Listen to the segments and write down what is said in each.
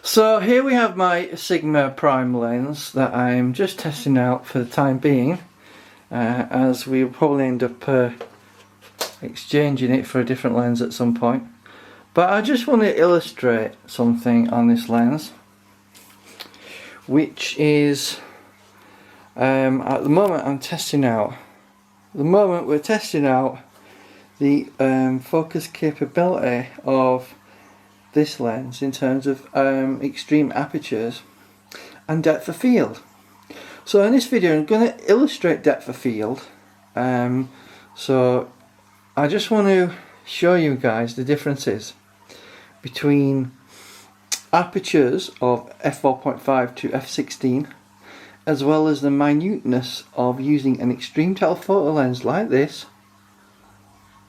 So here we have my Sigma prime lens that I'm just testing out for the time being, as we'll probably end up exchanging it for a different lens at some point. But I just want to illustrate something on this lens, which is at the moment I'm testing out. At the moment we're testing out the focus capability of this lens in terms of extreme apertures and depth of field. So in this video I'm going to illustrate depth of field. So I just want to show you guys the differences between apertures of f4.5 to f16, as well as the minuteness of using an extreme telephoto lens like this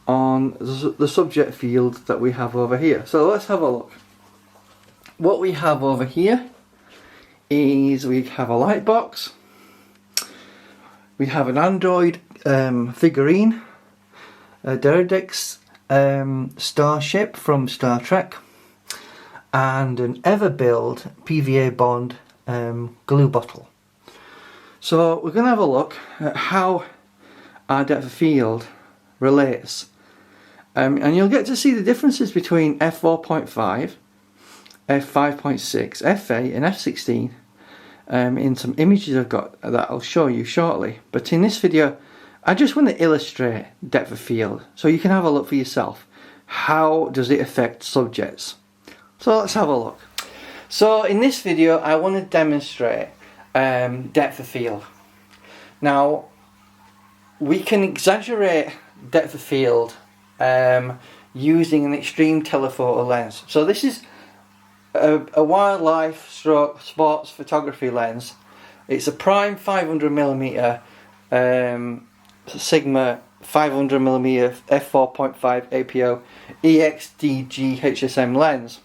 on the subject field that we have over here. So let's have a look. What we have over here is we have a light box, we have an Android figurine, a Deredex starship from Star Trek, and an Everbuild PVA bond glue bottle. So we're going to have a look at how our depth of field relates, and you'll get to see the differences between f4.5, f5.6, f8 and f16 in some images I've got that I'll show you shortly. But in this video I just want to illustrate depth of field so you can have a look for yourself. How does it affect subjects? So let's have a look. So in this video I want to demonstrate depth of field. Now we can exaggerate depth of field using an extreme telephoto lens. So this is a wildlife stroke sports photography lens. It's a prime 500mm Sigma 500mm f4.5 APO EXDG HSM lens.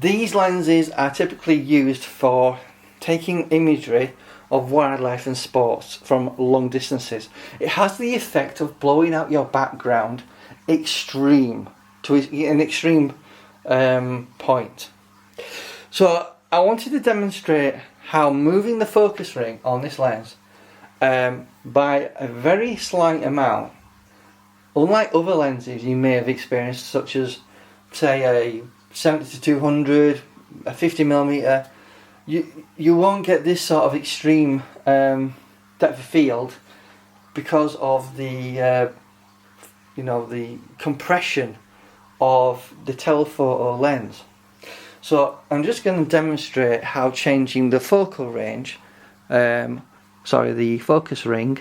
These lenses are typically used for taking imagery of wildlife and sports from long distances. It has the effect of blowing out your background extreme to an extreme point. So I wanted to demonstrate how moving the focus ring on this lens by a very slight amount, unlike other lenses you may have experienced, such as say a 70 to 200, a 50mm, you won't get this sort of extreme depth of field because of the the compression of the telephoto lens. So I'm just going to demonstrate how changing the focal range, the focus ring,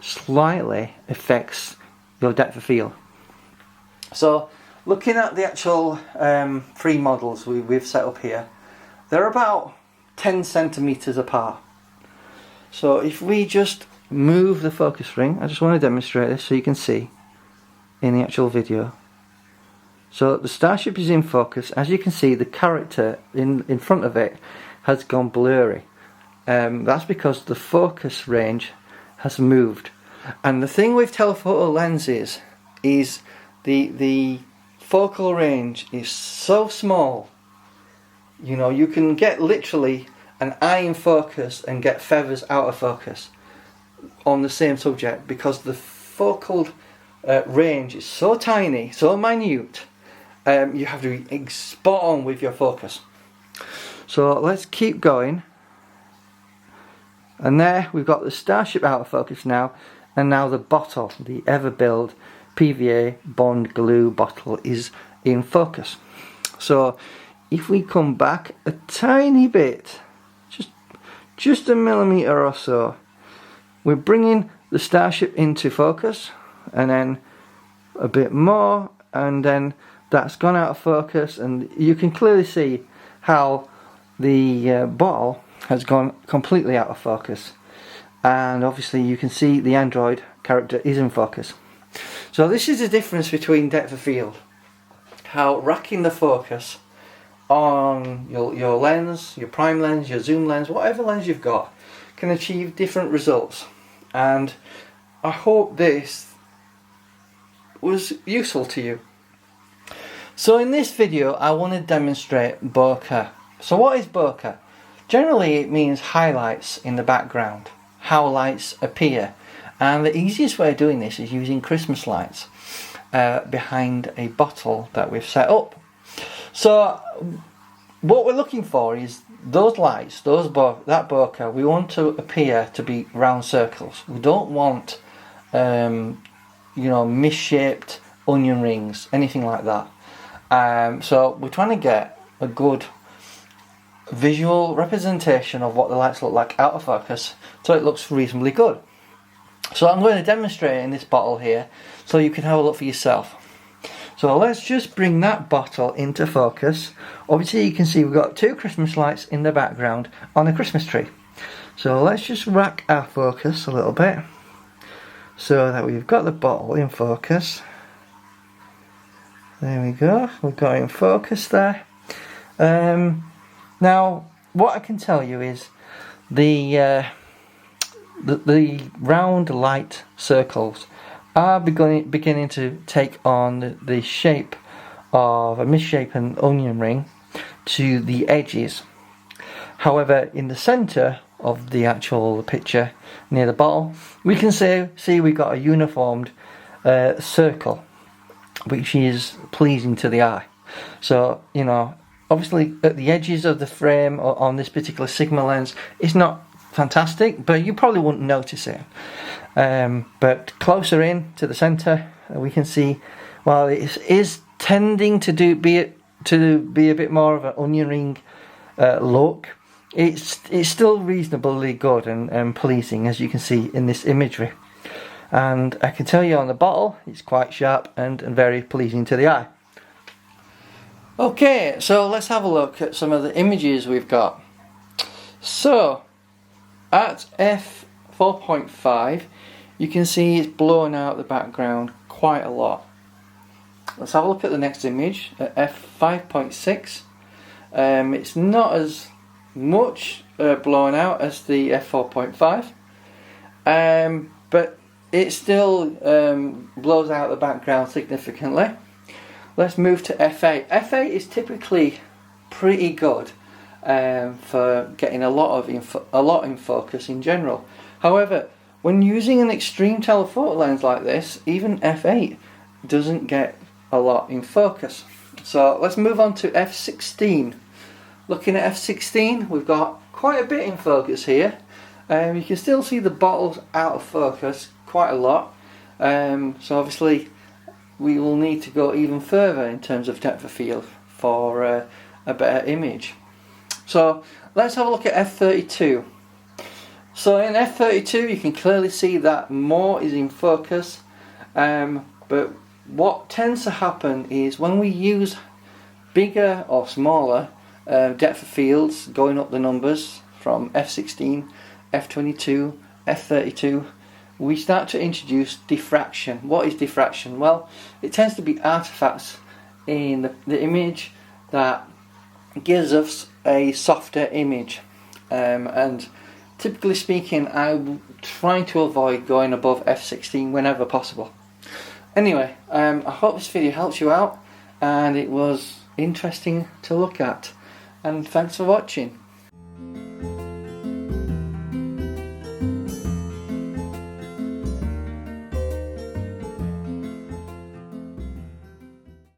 slightly affects your depth of field. So looking at the actual three models we've set up here, they're about 10 centimeters apart. So if we just move the focus ring, I just want to demonstrate this so you can see in the actual video. So the starship is in focus. As you can see, the character in front of it has gone blurry. That's because the focus range has moved. And the thing with telephoto lenses is the focal range is so small. You can get literally an eye in focus and get feathers out of focus on the same subject, because the focal range is so tiny, so minute. You have to be spot on with your focus. So let's keep going. And there we've got the starship out of focus now, and now the bottle, the Everbuild PVA bond glue bottle, is in focus. So if we come back a tiny bit, just a millimeter or so, we're bringing the starship into focus, and then a bit more, and then that's gone out of focus, and you can clearly see how the bottle has gone completely out of focus, and obviously you can see the Android character is in focus. So this is the difference between depth of field, how racking the focus on your lens, your prime lens, your zoom lens, whatever lens you've got, can achieve different results. And I hope this was useful to you. So in this video I want to demonstrate bokeh. So what is bokeh? Generally it means highlights in the background, how lights appear. And the easiest way of doing this is using Christmas lights behind a bottle that we've set up. So what we're looking for is those lights, that bokeh, we want to appear to be round circles. We don't want misshaped onion rings, anything like that. So we're trying to get a good visual representation of what the lights look like out of focus, so it looks reasonably good. So I'm going to demonstrate in this bottle here so you can have a look for yourself. So let's just bring that bottle into focus. Obviously you can see we've got two Christmas lights in the background on a Christmas tree. So let's just rack our focus a little bit so that we've got the bottle in focus. There we go, we've got it in focus there. Now what I can tell you is the round light circles are beginning to take on the shape of a misshapen onion ring to the edges. However, in the centre of the actual picture, near the bottle, we can see we've got a uniformed circle, which is pleasing to the eye. So, obviously at the edges of the frame on this particular Sigma lens, it's not fantastic, but you probably wouldn't notice it. But closer in to the centre, we can see, while it is tending to be a bit more of an onion ring look, it's still reasonably good and pleasing, as you can see in this imagery. And I can tell you on the bottle, it's quite sharp and very pleasing to the eye. Okay, so let's have a look at some of the images we've got. So at f4.5, you can see it's blowing out the background quite a lot. Let's have a look at the next image at f5.6. It's not as much blown out as the f4.5, but it still blows out the background significantly. Let's move to f8. f8 is typically pretty good for getting a lot in focus in general. However, when using an extreme telephoto lens like this, even f8 doesn't get a lot in focus. So let's move on to f16. Looking at f16, we've got quite a bit in focus here. You can still see the bottles out of focus quite a lot. So obviously we will need to go even further in terms of depth of field for a better image. So let's have a look at f32. So in f32 you can clearly see that more is in focus, but what tends to happen is when we use bigger or smaller depth of fields, going up the numbers from f16, f22, f32, we start to introduce diffraction. What is diffraction? Well, it tends to be artifacts in the image that gives us a softer image, and typically speaking, I'm trying to avoid going above f16 whenever possible. Anyway, I hope this video helps you out and it was interesting to look at, and thanks for watching.